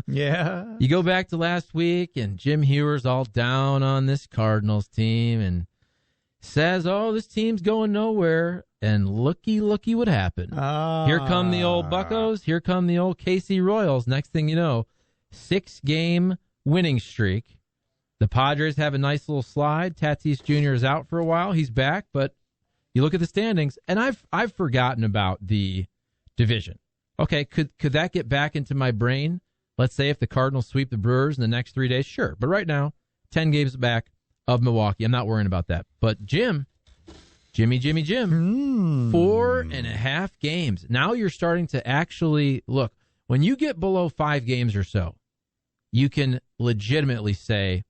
Yeah. You go back to last week, and Jim Heuer's all down on this Cardinals team and says, oh, this team's going nowhere. And looky what happened. Here come the old Buccos. Here come the old KC Royals. Next thing you know, 6-game winning streak. The Padres have a nice little slide. Tatis Jr. is out for a while. He's back, but you look at the standings, and I've forgotten about the division. Okay, could that get back into my brain? Let's say if the Cardinals sweep the Brewers in the next 3 days, sure. But right now, 10 games back of Milwaukee. I'm not worrying about that. But Jimmy, 4.5 games. Now you're starting to actually look. When you get below 5 games or so, you can legitimately say,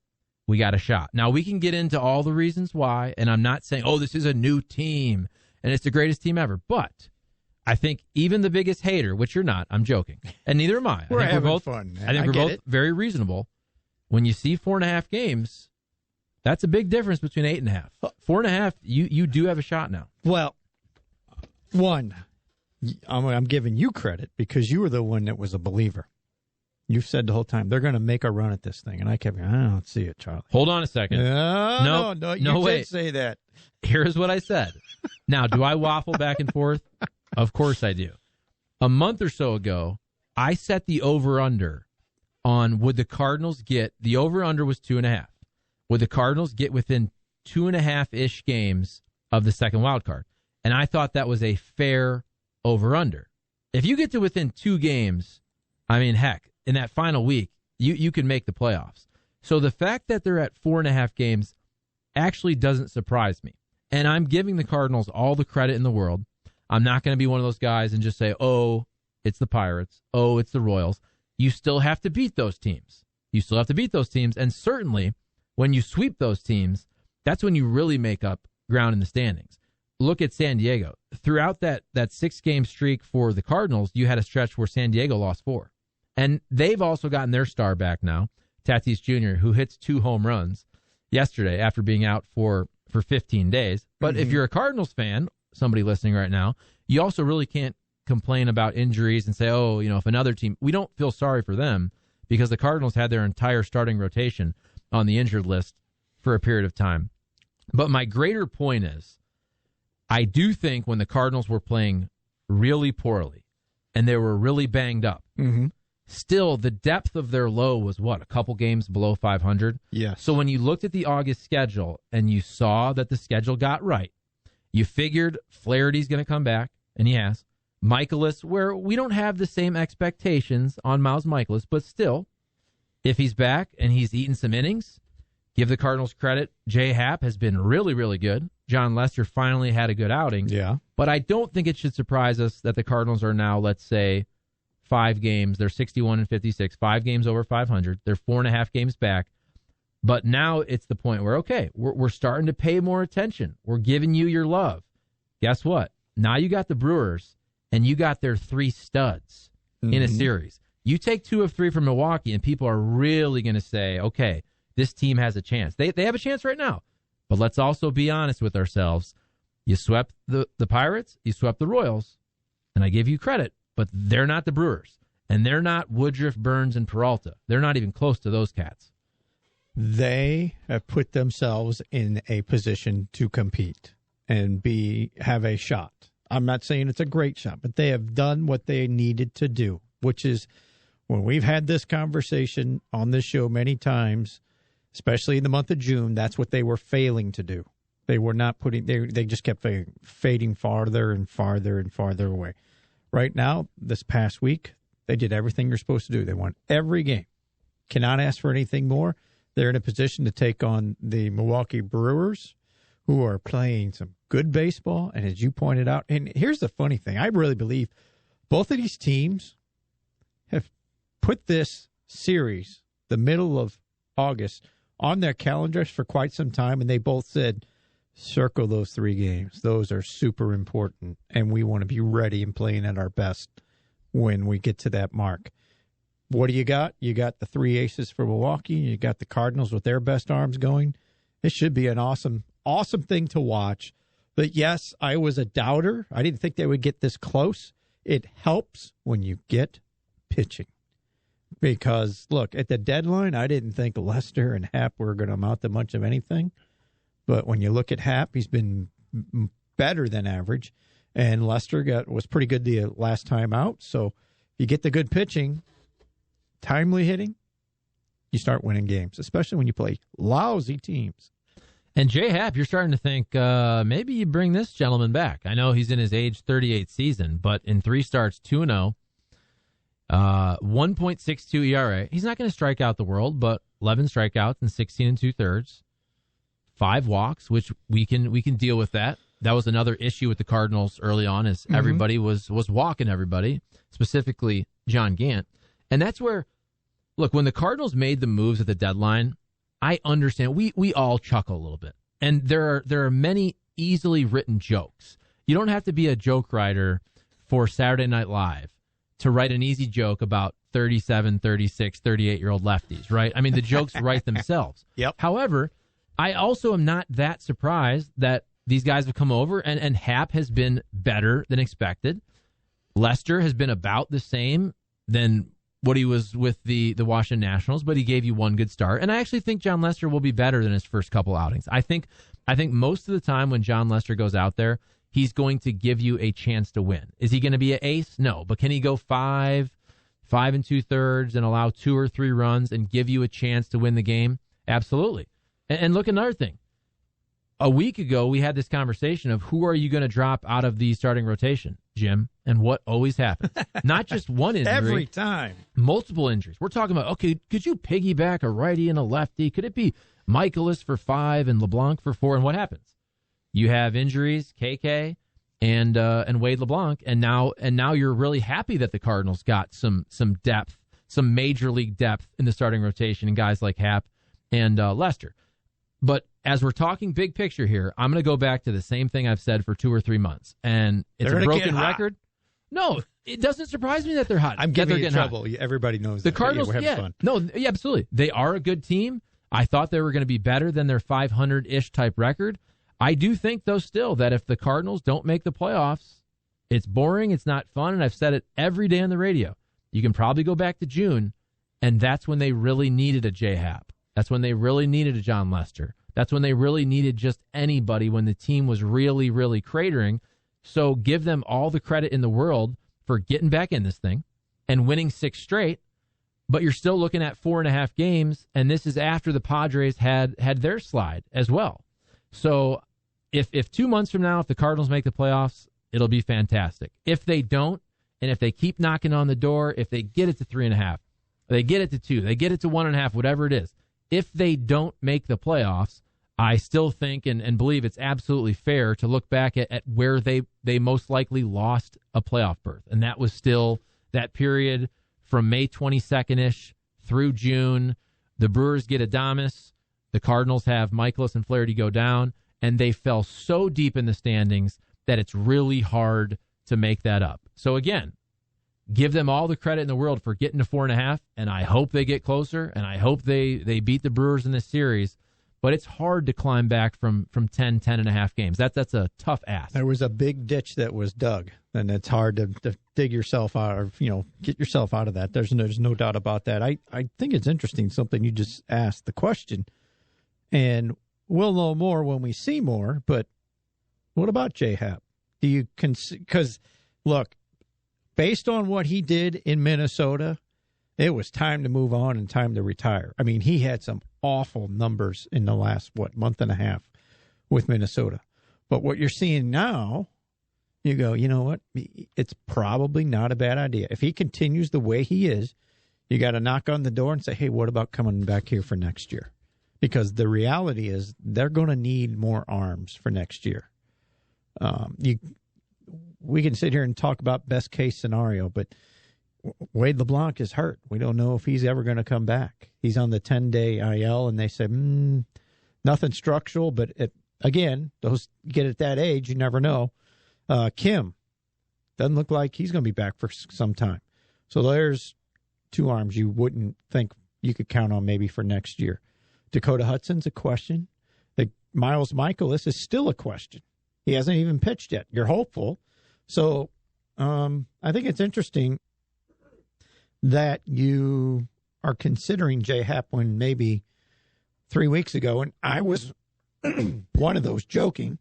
we got a shot. Now, we can get into all the reasons why, and I'm not saying, oh, this is a new team, and it's the greatest team ever. But I think even the biggest hater, which you're not, I'm joking, and neither am I. We're having both fun. I think we're both very reasonable. When you see 4.5 games, that's a big difference between 8.5. 4.5, you do have a shot now. Well, one, I'm giving you credit because you were the one that was a believer. You've said the whole time, they're going to make a run at this thing. And I kept going, I don't see it, Charlie. Hold on a second. No, you did say that. Here's what I said. Now, do I waffle back and forth? Of course I do. A month or so ago, I set the over-under on would the Cardinals get, the over-under was 2.5. Would the Cardinals get within 2.5-ish games of the second wild card? And I thought that was a fair over-under. If you get to within 2 games, I mean, heck, in that final week, you can make the playoffs. So the fact that they're at 4.5 games actually doesn't surprise me. And I'm giving the Cardinals all the credit in the world. I'm not going to be one of those guys and just say, oh, it's the Pirates. Oh, it's the Royals. You still have to beat those teams. And certainly, when you sweep those teams, that's when you really make up ground in the standings. Look at San Diego. Throughout that 6-game streak for the Cardinals, you had a stretch where San Diego lost 4. And they've also gotten their star back now, Tatis Jr., who hits 2 home runs yesterday after being out for 15 days. But if you're a Cardinals fan, somebody listening right now, you also really can't complain about injuries and say, oh, if another team, we don't feel sorry for them because the Cardinals had their entire starting rotation on the injured list for a period of time. But my greater point is, I do think when the Cardinals were playing really poorly and they were really banged up, still the depth of their low was a couple games below 500? Yes. So when you looked at the August schedule and you saw that the schedule got right, you figured Flaherty's going to come back, and he has. Michaelis, where we don't have the same expectations on Miles Michaelis, but still, if he's back and he's eaten some innings, give the Cardinals credit. Jay Happ has been really, really good. John Lester finally had a good outing. Yeah. But I don't think it should surprise us that the Cardinals are now, let's say, 5 games. They're 61-56, 5 games over 500. They're 4.5 games back. But now it's the point where, okay, we're starting to pay more attention. We're giving you your love. Guess what? Now you got the Brewers, and you got their 3 studs in a series. You take 2 of 3 from Milwaukee, and people are really going to say, okay, this team has a chance. They have a chance right now. But let's also be honest with ourselves. You swept the Pirates, you swept the Royals, and I give you credit, but they're not the Brewers. And they're not Woodruff, Burns, and Peralta. They're not even close to those cats. They have put themselves in a position to compete and have a shot. I'm not saying it's a great shot, but they have done what they needed to do, which is when we've had this conversation on this show many times, especially in the month of June, that's what they were failing to do. They were not putting, they just kept fading farther and farther and farther away. Right now, this past week, they did everything you're supposed to do. They won every game. Cannot ask for anything more. They're in a position to take on the Milwaukee Brewers, who are playing some good baseball. And as you pointed out, and here's the funny thing, I really believe both of these teams have put this series, the middle of August, on their calendars for quite some time, and they both said, circle those 3 games. Those are super important, and we want to be ready and playing at our best when we get to that mark. What do you got? You got the 3 aces for Milwaukee. You got the Cardinals with their best arms going. It should be an awesome thing to watch. But yes, I was a doubter. I didn't think they would get this close. It helps when you get pitching. Because, look, at the deadline, I didn't think Lester and Happ were going to amount to much of anything. But when you look at Happ, he's been better than average. And Lester was pretty good the last time out. So if you get the good pitching, timely hitting, you start winning games, especially when you play lousy teams. And Jay Happ, you're starting to think maybe you bring this gentleman back. I know he's in his age 38 season, but in 3 starts, 2-0. 1.62 ERA. He's not going to strike out the world, but 11 strikeouts and 16 2/3. 5 walks, which we can deal with that. That was another issue with the Cardinals early on, is everybody was walking everybody, specifically John Gant. And that's where, look, when the Cardinals made the moves at the deadline, I understand. We all chuckle a little bit. And there are many easily written jokes. You don't have to be a joke writer for Saturday Night Live to write an easy joke about 37, 36, 38-year-old lefties, right? I mean, the jokes write themselves. Yep. However, I also am not that surprised that these guys have come over, and Happ has been better than expected. Lester has been about the same than what he was with the Washington Nationals, but he gave you one good start. And I actually think John Lester will be better than his first couple outings. I think most of the time when John Lester goes out there, he's going to give you a chance to win. Is he going to be an ace? No. But can he go 5 2/3 and allow 2 or 3 runs and give you a chance to win the game? Absolutely. And look, another thing. A week ago, we had this conversation of who are you going to drop out of the starting rotation, Jim? And what always happens? Not just one injury. Every time. Multiple injuries. We're talking about, okay, could you piggyback a righty and a lefty? Could it be Michaelis for 5 and LeBlanc for 4? And what happens? You have injuries, KK and Wade LeBlanc, and now you're really happy that the Cardinals got some depth, some major league depth in the starting rotation, and guys like Happ and Lester. But as we're talking big picture here, I'm going to go back to the same thing I've said for 2 or 3 months, and it's a broken record. No, it doesn't surprise me that they're hot. I'm giving you trouble. Hot. Everybody knows the Cardinals. We're having fun. No, yeah, absolutely. They are a good team. I thought they were going to be better than their 500-ish type record. I do think, though, still, that if the Cardinals don't make the playoffs, it's boring, it's not fun, and I've said it every day on the radio. You can probably go back to June, and that's when they really needed a J. Happ. That's when they really needed a John Lester. That's when they really needed just anybody when the team was really, really cratering. So give them all the credit in the world for getting back in this thing and winning 6 straight, but you're still looking at 4.5 games, and this is after the Padres had their slide as well. So if 2 months from now, if the Cardinals make the playoffs, it'll be fantastic. If they don't, and if they keep knocking on the door, if they get it to 3.5, they get it to 2, they get it to 1.5, whatever it is, if they don't make the playoffs, I still think and believe it's absolutely fair to look back at where they most likely lost a playoff berth. And that was still that period from May 22nd-ish through June. The Brewers get Adames. The Cardinals have Michaelis and Flaherty go down, and they fell so deep in the standings that it's really hard to make that up. So again, give them all the credit in the world for getting to 4.5, and I hope they get closer, and I hope they beat the Brewers in this series. But it's hard to climb back from 10.5 games. That's a tough ask. There was a big ditch that was dug, and it's hard to dig yourself out of, get yourself out of that. There's no doubt about that. I think it's interesting, something you just asked the question, and we'll know more when we see more, but what about J. Happ? Do you because, look, based on what he did in Minnesota, it was time to move on and time to retire. I mean, he had some awful numbers in the last, month and a half with Minnesota. But what you're seeing now, you go, you know what? It's probably not a bad idea. If he continues the way he is, you got to knock on the door and say, hey, what about coming back here for next year? Because the reality is they're going to need more arms for next year. We can sit here and talk about best case scenario, but Wade LeBlanc is hurt. We don't know if he's ever going to come back. He's on the 10-day IL, and they said, nothing structural, but again, those get at that age, you never know. Kim doesn't look like he's going to be back for some time. So there's 2 arms you wouldn't think you could count on maybe for next year. Dakota Hudson's a question. Miles Michaelis is still a question. He hasn't even pitched yet. You're hopeful. So I think it's interesting that you are considering Jay Hapwin maybe 3 weeks ago, and I was one of those joking.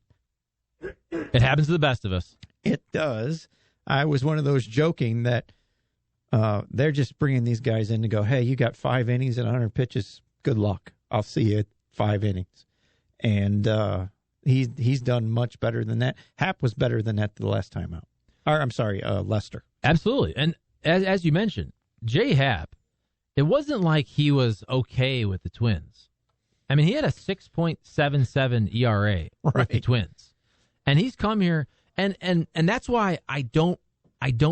It happens to the best of us. It does. I was one of those joking that they're just bringing these guys in to go, hey, you got 5 innings and 100 pitches. Good luck. I'll see you at 5 innings. And he's done much better than that. Hap was better than that the last time out. Or, I'm sorry, Lester. Absolutely. And as you mentioned, Jay Happ, it wasn't like he was okay with the Twins. I mean, he had a 6.77 ERA with the Twins. And he's come here, and that's why I don't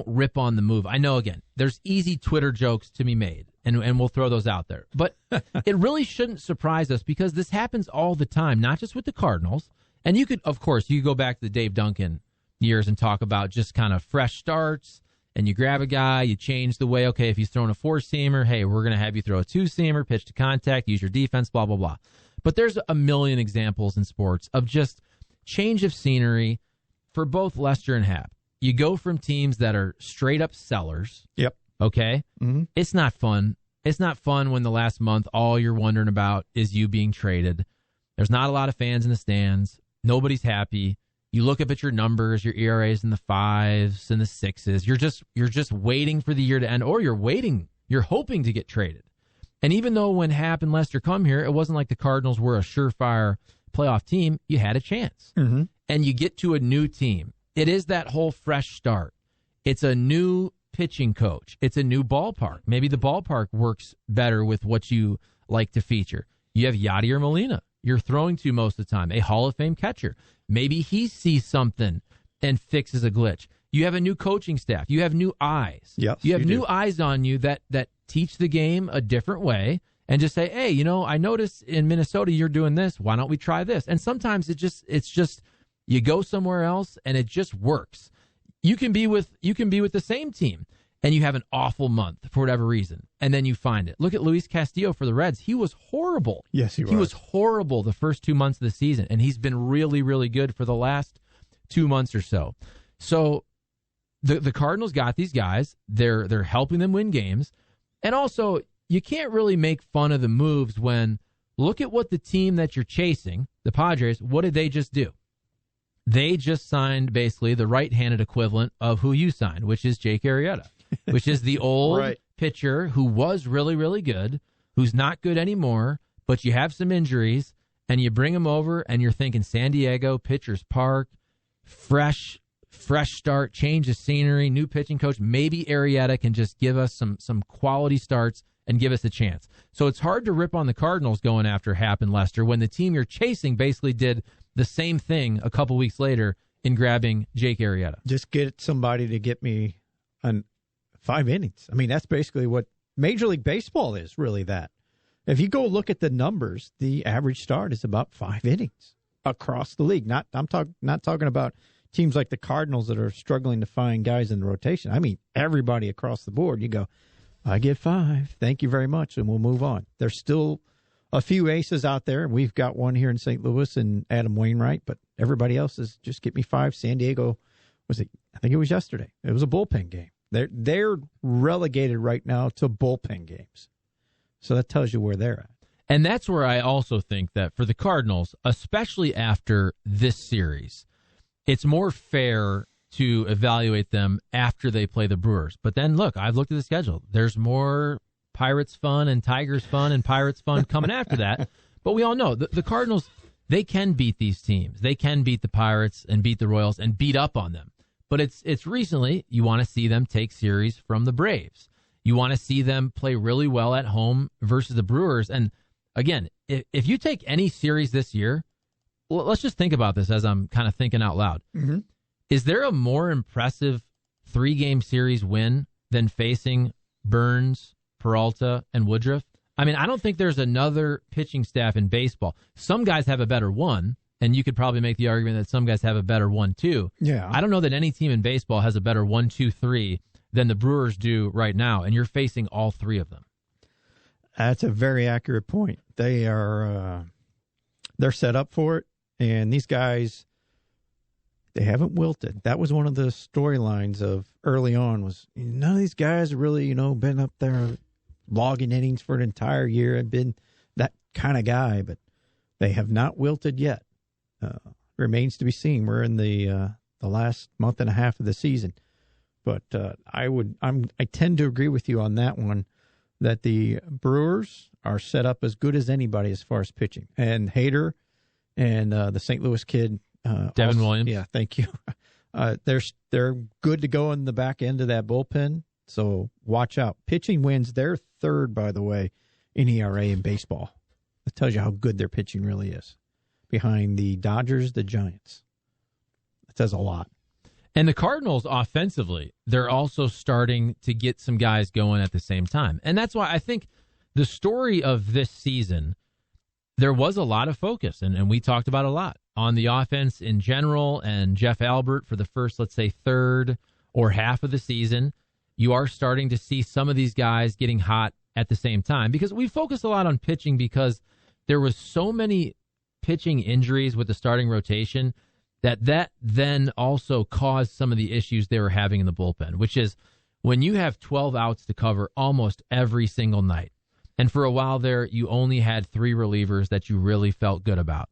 rip on the move. I know, again, there's easy Twitter jokes to be made, and we'll throw those out there. But it really shouldn't surprise us because this happens all the time, not just with the Cardinals. And you could, of course, you go back to the Dave Duncan years and talk about just kind of fresh starts, and you grab a guy, you change the way, okay, if he's throwing a 4-seamer, hey, we're going to have you throw a 2-seamer, pitch to contact, use your defense, blah, blah, blah. But there's a million examples in sports of just change of scenery for both Lester and Happ. You go from teams that are straight up sellers. Yep. Okay? Mm-hmm. It's not fun. It's not fun when the last month all you're wondering about is you being traded. There's not a lot of fans in the stands. Nobody's happy. You look up at your numbers, your ERAs in the 5s and the 6s. You're just waiting for the year to end, or you're hoping to get traded. And even though when Happ and Lester come here, it wasn't like the Cardinals were a surefire playoff team, you had a chance. Mm-hmm. And you get to a new team. It is that whole fresh start. It's a new pitching coach. It's a new ballpark. Maybe the ballpark works better with what you like to feature. You have Yadier Molina you're throwing to most of the time, a Hall of Fame catcher. Maybe he sees something and fixes a glitch. You have a new coaching staff. You have new eyes. Yes, you have new eyes on you that teach the game a different way and just say, hey, I noticed in Minnesota you're doing this. Why don't we try this? And sometimes it's just you go somewhere else and it just works. You can be with the same team and you have an awful month for whatever reason, and then you find it. Look at Luis Castillo for the Reds. He was horrible. Yes, he was. He was horrible the first 2 months of the season, and he's been really, really good for the last 2 months or so. So the Cardinals got these guys. They're helping them win games. And also, you can't really make fun of the moves when look at what the team that you're chasing, the Padres, what did they just do? They just signed basically the right-handed equivalent of who you signed, which is Jake Arrieta, which is the old pitcher who was really, really good, who's not good anymore, but you have some injuries, and you bring him over, and you're thinking San Diego, Pitchers Park, fresh start, change of scenery, new pitching coach. Maybe Arrieta can just give us some quality starts and give us a chance. So it's hard to rip on the Cardinals going after Happ and Lester when the team you're chasing basically did the same thing a couple weeks later in grabbing Jake Arrieta. Just get somebody to get me 5 innings. I mean, that's basically what Major League Baseball is, really that. If you go look at the numbers, the average start is about 5 innings across the league. Not talking about teams like the Cardinals that are struggling to find guys in the rotation. I mean, everybody across the board. You go, I get 5. Thank you very much, and we'll move on. There's still a few aces out there, and we've got one here in St. Louis and Adam Wainwright, but everybody else is just get me 5. San Diego, I think it was yesterday. It was a bullpen game. They're relegated right now to bullpen games. So that tells you where they're at. And that's where I also think that for the Cardinals, especially after this series, it's more fair to evaluate them after they play the Brewers. But then, look, I've looked at the schedule. There's more Pirates fun and Tigers fun and Pirates fun coming after that. But we all know the Cardinals, they can beat these teams. They can beat the Pirates and beat the Royals and beat up on them. But it's recently you want to see them take series from the Braves. You want to see them play really well at home versus the Brewers. And again, if you take any series this year, let's just think about this as I'm kind of thinking out loud. Mm-hmm. Is there a more impressive 3-game series win than facing Burns, Peralta, and Woodruff? I mean, I don't think there's another pitching staff in baseball. Some guys have a better one, and you could probably make the argument that some guys have a better 1-2. Yeah. I don't know that any team in baseball has a better 1-2-3 than the Brewers do right now, and you're facing all 3 of them. That's a very accurate point. They're set up for it, and these guys, they haven't wilted. That was one of the storylines of early on was none of these guys have really, been up there logging innings for an entire year and been that kind of guy, but they have not wilted yet. Remains to be seen. We're in the last month and a half of the season. But I tend to agree with you on that one, that the Brewers are set up as good as anybody as far as pitching. And Heuer and the St. Louis kid, Devin Williams. Yeah, thank you. They're good to go in the back end of that bullpen. So watch out. Pitching wins. They're third, by the way, in ERA in baseball. That tells you how good their pitching really is. Behind the Dodgers, the Giants. That says a lot. And the Cardinals, offensively, they're also starting to get some guys going at the same time. And that's why I think the story of this season, there was a lot of focus, and we talked about a lot, on the offense in general, and Jeff Albert for the first, let's say, third or half of the season. You are starting to see some of these guys getting hot at the same time, because we focused a lot on pitching because there was so many pitching injuries with the starting rotation that then also caused some of the issues they were having in the bullpen, which is when you have 12 outs to cover almost every single night. And for a while there, you only had 3 relievers that you really felt good about.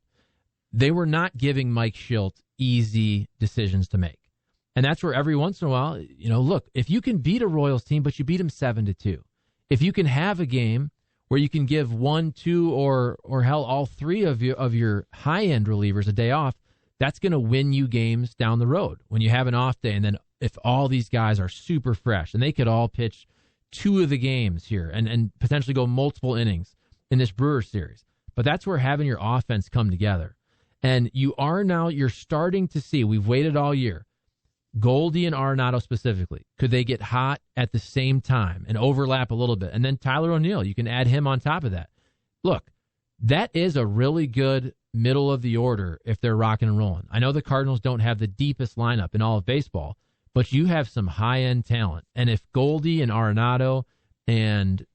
They were not giving Mike Schilt easy decisions to make. And that's where every once in a while, look, if you can beat a Royals team, but you beat them 7-2, if you can have a game where you can give 1, 2, or hell, all 3 of your high-end relievers a day off, that's going to win you games down the road when you have an off day. And then if all these guys are super fresh and they could all pitch 2 of the games here and potentially go multiple innings in this Brewers series. But that's where having your offense come together. And you're starting to see, we've waited all year, Goldie and Arenado specifically, could they get hot at the same time and overlap a little bit? And then Tyler O'Neill, you can add him on top of that. Look, that is a really good middle of the order if they're rocking and rolling. I know the Cardinals don't have the deepest lineup in all of baseball, but you have some high-end talent. And if Goldie and Arenado and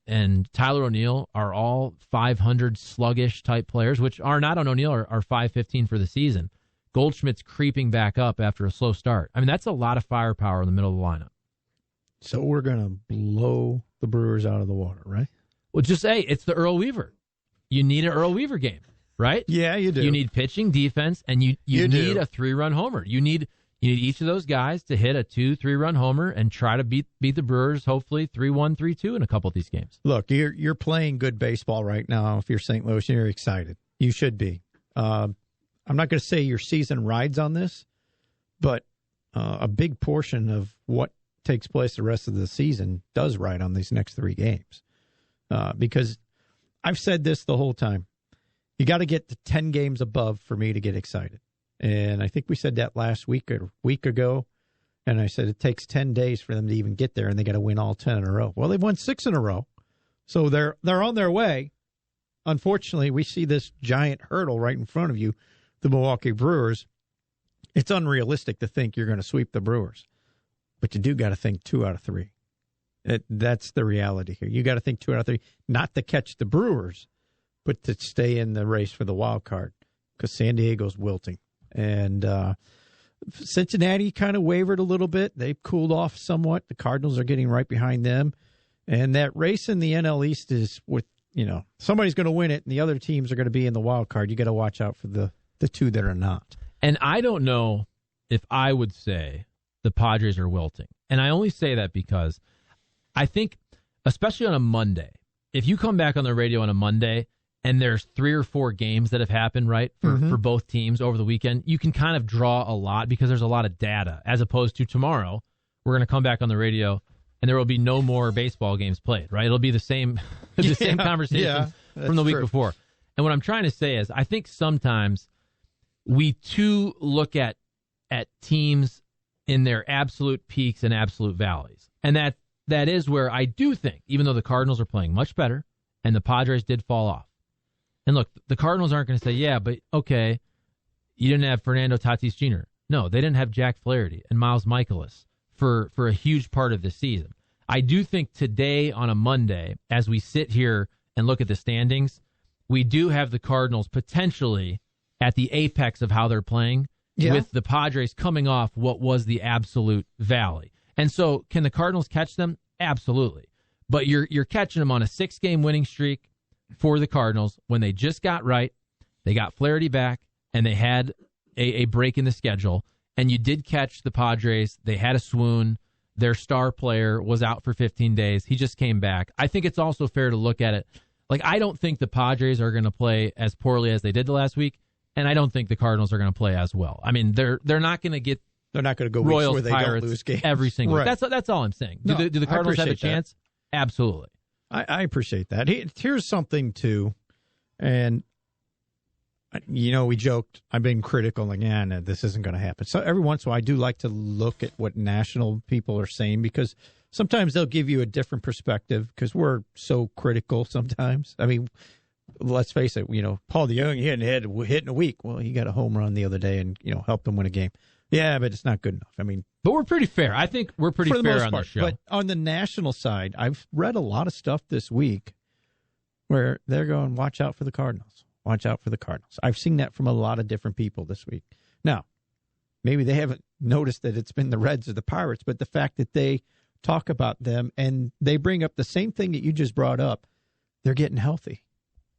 Tyler O'Neill are all 500 sluggish type players, which Arenado and O'Neill are 515 for the season, Goldschmidt's creeping back up after a slow start. I mean, that's a lot of firepower in the middle of the lineup. So we're going to blow the Brewers out of the water, right? Well, just say it's the Earl Weaver. You need an Earl Weaver game, right? Yeah, you do. You need pitching, defense, and you need a 3-run homer. You need each of those guys to hit a 2-3-run homer and try to beat the Brewers, hopefully 3-1, 3-2 in a couple of these games. Look, you're playing good baseball right now. If you're St. Louis, you're excited. You should be. I'm not going to say your season rides on this, but a big portion of what takes place the rest of the season does ride on these next 3 games. Because I've said this the whole time. You got to get to 10 games above for me to get excited. And I think we said that last week or week ago. And I said it takes 10 days for them to even get there, and they got to win all 10 in a row. Well, they've won 6 in a row. So they're on their way. Unfortunately, we see this giant hurdle right in front of you, the Milwaukee Brewers. It's unrealistic to think you're going to sweep the Brewers. But you do got to think 2 out of 3. That's the reality here. You got to think 2 out of 3, not to catch the Brewers, but to stay in the race for the wild card, because San Diego's wilting. And Cincinnati kind of wavered a little bit. They've cooled off somewhat. The Cardinals are getting right behind them. And that race in the NL East is with, somebody's going to win it, and the other teams are going to be in the wild card. You got to watch out for the 2 that are not. And I don't know if I would say the Padres are wilting. And I only say that because I think, especially on a Monday, if you come back on the radio on a Monday and there's 3 or 4 games that have happened, right, for both teams over the weekend, you can kind of draw a lot because there's a lot of data, as opposed to tomorrow, we're going to come back on the radio and there will be no more baseball games played, right? It'll be the same same conversation from the week before. And what I'm trying to say is I think sometimes we too look at teams in their absolute peaks and absolute valleys. And that is where I do think, even though the Cardinals are playing much better and the Padres did fall off. And look, the Cardinals aren't going to say, yeah, but okay, you didn't have Fernando Tatis Jr. No, they didn't have Jack Flaherty and Miles Michaelis for a huge part of the season. I do think today on a Monday, as we sit here and look at the standings, we do have the Cardinals potentially at the apex of how they're playing with the Padres coming off what was the absolute valley. And so can the Cardinals catch them? Absolutely. But you're catching them on a 6-game winning streak for the Cardinals when they just got right, they got Flaherty back, and they had a break in the schedule. And you did catch the Padres. They had a swoon. Their star player was out for 15 days. He just came back. I think it's also fair to look at it. Like, I don't think the Padres are going to play as poorly as they did the last week, and I don't think the Cardinals are going to play as well. I mean, they're not going to get they're not going to go Royals weeks where they Pirates don't lose games every single right. week. That's all I'm saying. No, do the Cardinals have a chance? That. Absolutely. I appreciate that. Here's something too, and we joked. I've been critical, like, no, this isn't going to happen. So every once in a while, I do like to look at what national people are saying, because sometimes they'll give you a different perspective, because we're so critical sometimes. I mean, let's face it, Paul DeJong hit in a week. Well, he got a home run the other day and, helped them win a game. Yeah, but it's not good enough. I mean, but we're pretty fair. I think we're pretty fair on the show. But on the national side, I've read a lot of stuff this week where they're going, watch out for the Cardinals. Watch out for the Cardinals. I've seen that from a lot of different people this week. Now, maybe they haven't noticed that it's been the Reds or the Pirates, but the fact that they talk about them and they bring up the same thing that you just brought up, they're getting healthy.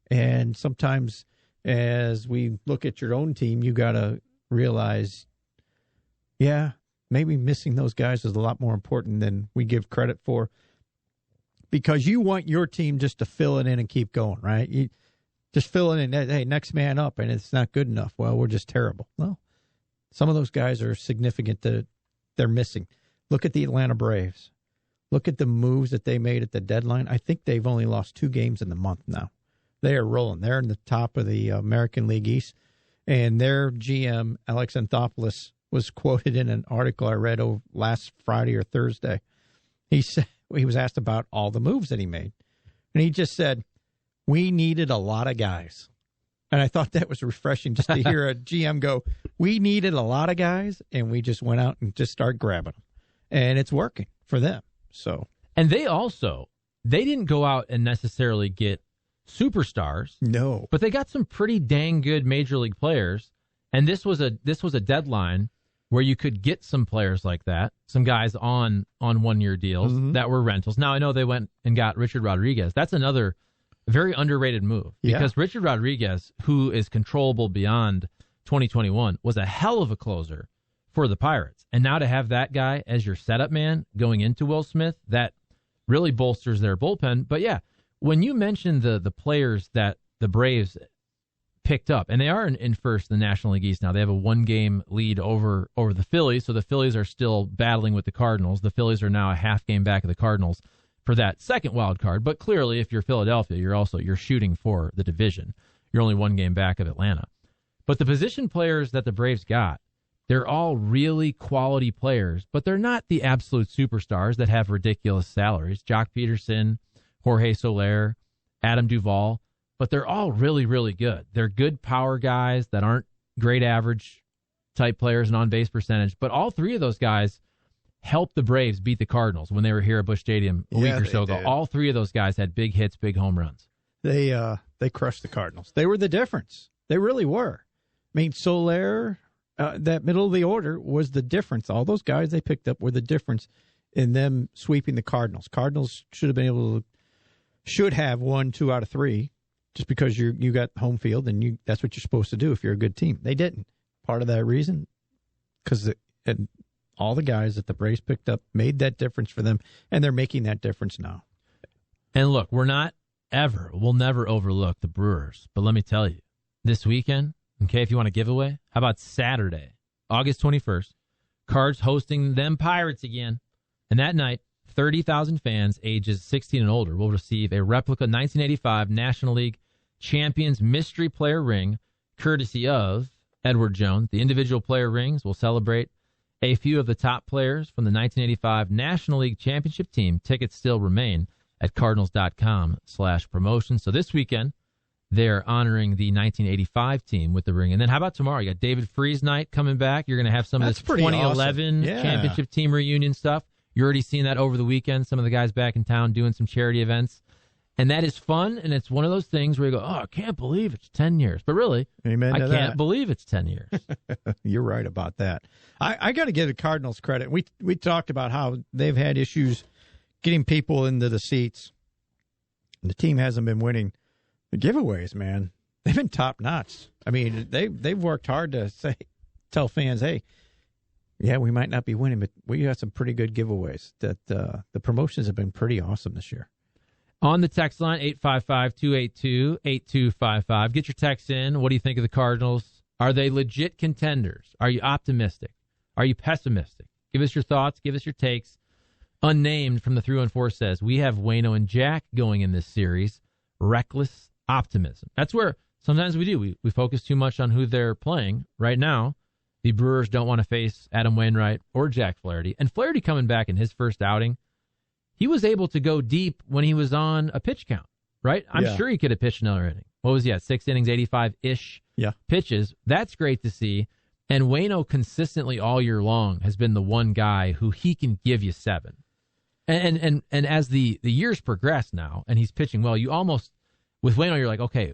And sometimes as we look at your own team, you got to realize, yeah, maybe missing those guys is a lot more important than we give credit for, because you want your team just to fill it in and keep going, right? You just fill it in, hey, next man up, and it's not good enough. Well, we're just terrible. Well, some of those guys are significant that they're missing. Look at the Atlanta Braves. Look at the moves that they made at the deadline. I think they've only lost 2 games in the month now. They are rolling. They're in the top of the American League East, and their GM, Alex Anthopoulos, was quoted in an article I read last Friday or Thursday. He said, he was asked about all the moves that he made, and he just said, we needed a lot of guys. And I thought that was refreshing just to hear a GM go, we needed a lot of guys, and we just went out and just started grabbing them. And it's working for them. So, and they didn't go out and necessarily get superstars. No. But they got some pretty dang good major league players. And this was a deadline where you could get some players like that, some guys on 1-year deals that were rentals. Now, I know they went and got Richard Rodriguez. That's another very underrated move, because Richard Rodriguez, who is controllable beyond 2021, was a hell of a closer for the Pirates. And now to have that guy as your setup man going into Will Smith, that really bolsters their bullpen. But yeah, when you mentioned the players that the Braves picked up, and they are in first in the National League East now. They have a 1-game lead over the Phillies, so the Phillies are still battling with the Cardinals. The Phillies are now a half game back of the Cardinals for that second wild card. But clearly, if you're Philadelphia, you're shooting for the division. You're only 1 game back of Atlanta. But the position players that the Braves got, they're all really quality players, but they're not the absolute superstars that have ridiculous salaries. Jock Peterson, Jorge Soler, Adam Duvall. But they're all really, really good. They're good power guys that aren't great average type players and on-base percentage. But all 3 of those guys helped the Braves beat the Cardinals when they were here at Busch Stadium a week or so ago. All 3 of those guys had big hits, big home runs. They crushed the Cardinals. They were the difference. They really were. I mean, Soler, that middle of the order was the difference. All those guys they picked up were the difference in them sweeping the Cardinals. Cardinals should have won 2 out of 3. Just because you got home field and that's what you're supposed to do if you're a good team. They didn't. Part of that reason, because all the guys that the Braves picked up made that difference for them, and they're making that difference now. And look, we'll never overlook the Brewers. But let me tell you, this weekend, okay, if you want a giveaway, how about Saturday, August 21st, Cards hosting them Pirates again. And that night, 30,000 fans ages 16 and older will receive a replica 1985 National League Champions Mystery Player Ring, courtesy of Edward Jones. The individual player rings will celebrate a few of the top players from the 1985 National League Championship team. Tickets still remain at cardinals.com/promotion. So this weekend, they're honoring the 1985 team with the ring. And then how about tomorrow? You got David Freese night coming back. You're going to have some of this 2011 awesome. championship team reunion stuff. You're already seeing that over the weekend. Some of the guys back in town doing some charity events. And that is fun, and it's one of those things where you go, oh, I can't believe it's 10 years. But really, Amen I to can't that. believe it's 10 years. You're right about that. I got to give the Cardinals credit. We talked about how they've had issues getting people into the seats. The team hasn't been winning. The giveaways, man, they've been top notch. I mean, they've worked hard to tell fans, hey, yeah, we might not be winning, but we got some pretty good giveaways. That the promotions have been pretty awesome this year. On the text line, 855-282-8255. Get your text in. What do you think of the Cardinals? Are they legit contenders? Are you optimistic? Are you pessimistic? Give us your thoughts. Give us your takes. Unnamed from the 314 says, we have Waino and Jack going in this series. Reckless optimism. That's where sometimes we do. We focus too much on who they're playing. Right now, the Brewers don't want to face Adam Wainwright or Jack Flaherty. And Flaherty coming back in his first outing, he was able to go deep when he was on a pitch count, right? I'm sure he could have pitched another inning. What was he at? 6 innings, 85-ish pitches. That's great to see. And Waino consistently all year long has been the one guy who he can give you 7. And as the years progress now, and he's pitching well, you almost, with Waino, you're like, okay,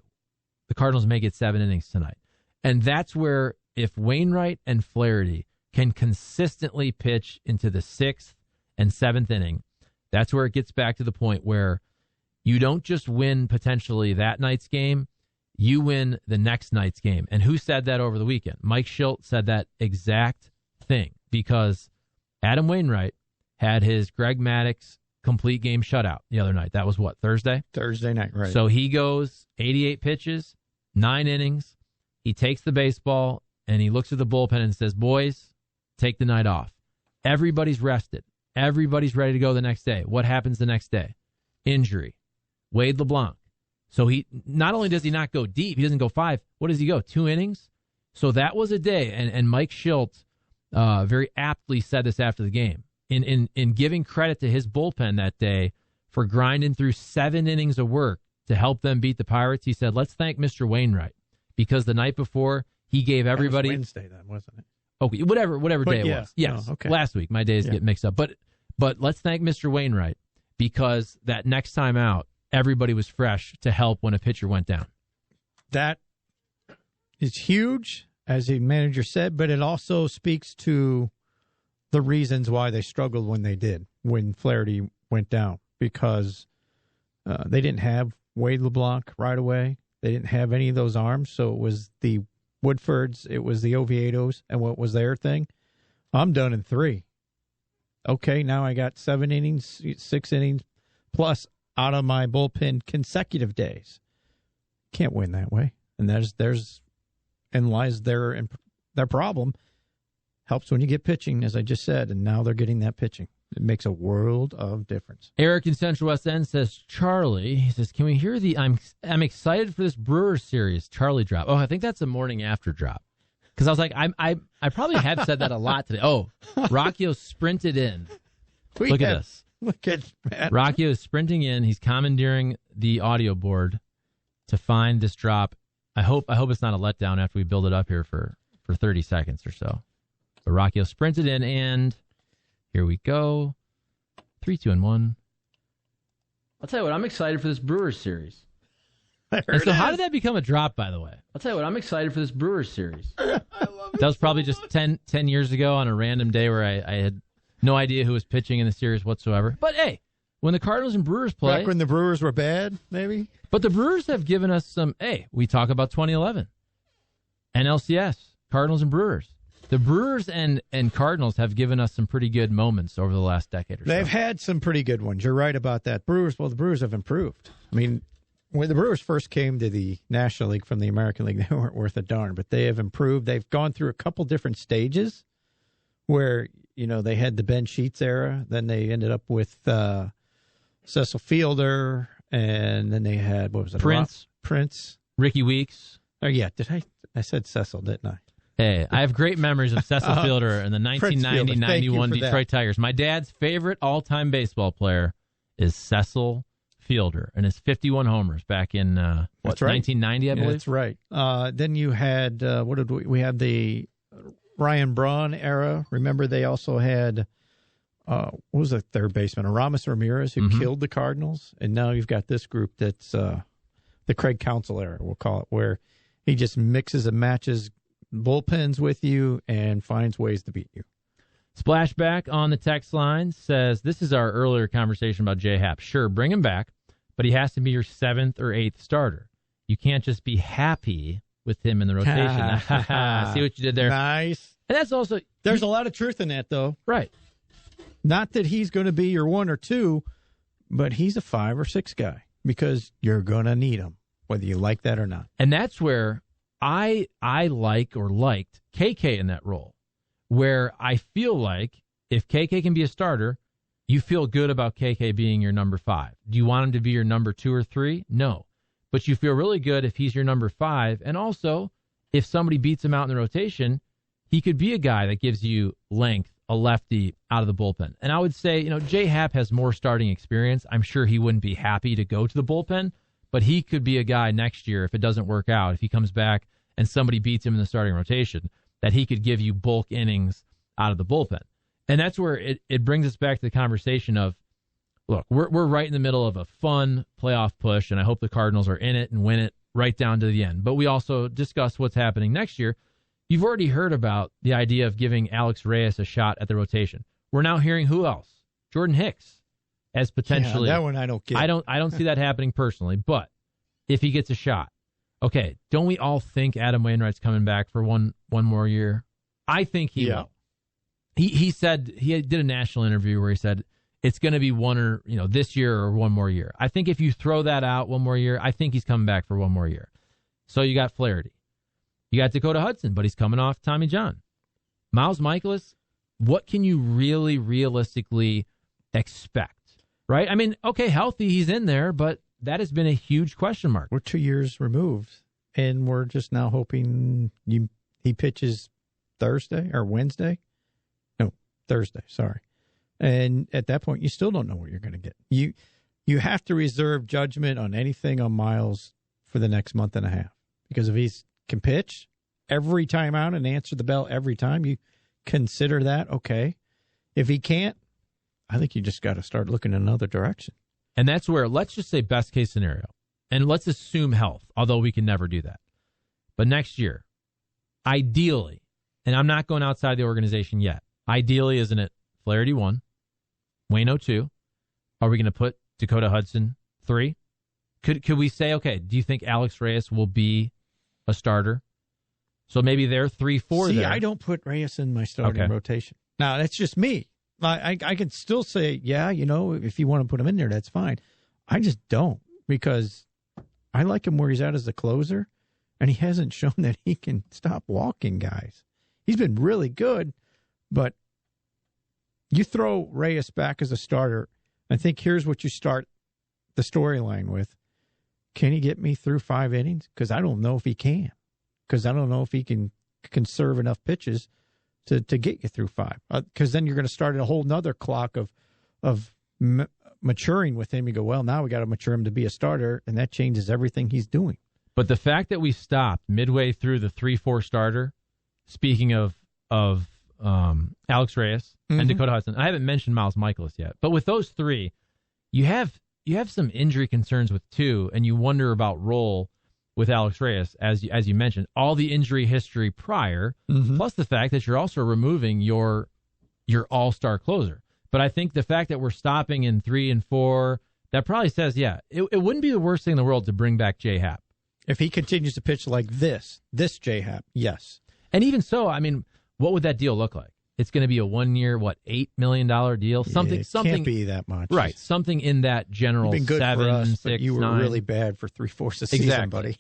the Cardinals may get 7 innings tonight. And that's where if Wainwright and Flaherty can consistently pitch into the 6th and 7th inning, that's where it gets back to the point where you don't just win potentially that night's game, you win the next night's game. And who said that over the weekend? Mike Schilt said that exact thing because Adam Wainwright had his Greg Maddux complete game shutout the other night. That was what, Thursday? Thursday night, right. So he goes 88 pitches, 9 innings. He takes the baseball and he looks at the bullpen and says, boys, take the night off. Everybody's rested. Everybody's ready to go the next day. What happens the next day? Injury. Wade LeBlanc. So he not only does he not go deep, he doesn't go 5. What does he go? 2 innings? So that was a day. And Mike Schilt very aptly said this after the game. In giving credit to his bullpen that day for grinding through 7 innings of work to help them beat the Pirates, he said, let's thank Mr. Wainwright because the night before he gave everybody. That was Wednesday then, wasn't it? Okay, whatever day it was. Yes, okay. Last week. My days get mixed up. But let's thank Mr. Wainwright because that next time out, everybody was fresh to help when a pitcher went down. That is huge, as the manager said, but it also speaks to the reasons why they struggled when they did, when Flaherty went down, because they didn't have Wade LeBlanc right away. They didn't have any of those arms, so it was the Woodfords, it was the Oviedos, and what was their thing? I'm done in 3. Okay, now I got 7 innings, 6 innings, plus out of my bullpen consecutive days. Can't win that way. And lies their problem. Helps when you get pitching, as I just said, and now they're getting that pitching. It makes a world of difference. Eric in Central West End says, Charlie, he says, can we hear the I'm excited for this Brewers series Charlie drop? Oh, I think that's a morning after drop. Because I was like, I probably have said that a lot today. Oh, Rocchio sprinted in. Look at this. Look at Matt. Rocchio is sprinting in. He's commandeering the audio board to find this drop. I hope it's not a letdown after we build it up here for 30 seconds or so. But Rocchio sprinted in, and here we go. 3, 2, and 1. I'll tell you what, I'm excited for this Brewers series. And so how did that become a drop, by the way? I'll tell you what, I'm excited for this Brewers series. I love it. That was probably just 10 years ago on a random day where I had no idea who was pitching in the series whatsoever. But, hey, when the Cardinals and Brewers play. Back when the Brewers were bad, maybe? But the Brewers have given us some, we talk about 2011. NLCS, Cardinals and Brewers. The Brewers and Cardinals have given us some pretty good moments over the last decade or so. They've had some pretty good ones. You're right about that. The Brewers have improved. I mean, when the Brewers first came to the National League from the American League, they weren't worth a darn, but they have improved. They've gone through a couple different stages where, they had the Ben Sheets era. Then they ended up with Cecil Fielder, and then they had, what was it? Prince. Ricky Weeks. Oh, yeah. I said Cecil, didn't I? Hey, I have great memories of Cecil Fielder and the 1990-91 Detroit Tigers. My dad's favorite all-time baseball player is Cecil Fielder and his 51 homers back in, That's right. 1990, I believe? That's right. Then you had, we had the Ryan Braun era. Remember, they also had what was the third baseman? Aramis Ramirez, who killed the Cardinals. And now you've got this group that's the Craig Counsell era, we'll call it, where he just mixes and matches bullpens with you and finds ways to beat you. Splashback on the text line says, this is our earlier conversation about J-Happ. Sure, bring him back, but he has to be your 7th or 8th starter. You can't just be happy with him in the rotation. See what you did there? Nice. And that's also... There's a lot of truth in that, though. Right. Not that he's going to be your 1 or 2, but he's a 5 or 6 guy because you're going to need him, whether you like that or not. And that's where I liked KK in that role, where I feel like if KK can be a starter, you feel good about KK being your number 5. Do you want him to be your number 2 or 3? No. But you feel really good if he's your number 5. And also, if somebody beats him out in the rotation, he could be a guy that gives you length, a lefty out of the bullpen. And I would say, J-Happ has more starting experience. I'm sure he wouldn't be happy to go to the bullpen, but he could be a guy next year, if it doesn't work out, if he comes back and somebody beats him in the starting rotation, that he could give you bulk innings out of the bullpen. And that's where it brings us back to the conversation of, look, we're right in the middle of a fun playoff push, and I hope the Cardinals are in it and win it right down to the end. But we also discuss what's happening next year. You've already heard about the idea of giving Alex Reyes a shot at the rotation. We're now hearing who else? Jordan Hicks as potentially. Yeah, that one I don't get. I don't see that happening personally, but if he gets a shot, okay, don't we all think Adam Wainwright's coming back for one more year? I think he will. He said, he did a national interview where he said it's going to be this year or one more year. I think if you throw that out one more year, I think he's coming back for one more year. So you got Flaherty. You got Dakota Hudson, but he's coming off Tommy John. Miles Michaelis, what can you really realistically expect, right? I mean, okay, healthy, he's in there, but that has been a huge question mark. We're 2 years removed, and we're just now hoping he pitches Thursday or Wednesday. No, Thursday, sorry. And at that point, you still don't know what you're going to get. You have to reserve judgment on anything on Miles for the next month and a half, because if he can pitch every time out and answer the bell every time, you consider that okay. If he can't, I think you just got to start looking in another direction. And that's where, let's just say best case scenario, and let's assume health, although we can never do that. But next year, ideally, and I'm not going outside the organization yet, ideally, isn't it Flaherty 1, Waino 2? Are we going to put Dakota Hudson 3? Could we say, okay, do you think Alex Reyes will be a starter? So maybe they're 3-4 there. I don't put Reyes in my starting rotation. Now, that's just me. I can still say, yeah, if you want to put him in there, that's fine. I just don't, because I like him where he's at as a closer, and he hasn't shown that he can stop walking guys. He's been really good, but you throw Reyes back as a starter, I think here's what you start the storyline with. Can he get me through 5 innings? Because I don't know if he can. Because I don't know if he can conserve enough pitches to get you through 5. Because then you're going to start a whole nother clock of maturing with him. You go, well, now we got to mature him to be a starter, and that changes everything he's doing. But the fact that we stopped midway through the 3-4 starter, speaking of Alex Reyes and Dakota Hudson, I haven't mentioned Miles Michaelis yet, but with those 3, you have some injury concerns with 2, and you wonder about role with Alex Reyes, as you mentioned, all the injury history prior, plus the fact that you're also removing your all-star closer. But I think the fact that we're stopping in 3 and 4, that probably says, it wouldn't be the worst thing in the world to bring back J-Happ. If he continues to pitch like this J-Happ, yes. And even so, I mean, what would that deal look like? It's going to be a 1 year, $8 million deal? Something can't be that much. Right. Something in that general You've been good 7, for us, 6, but you were 9. really bad for 3/4 of the season, buddy.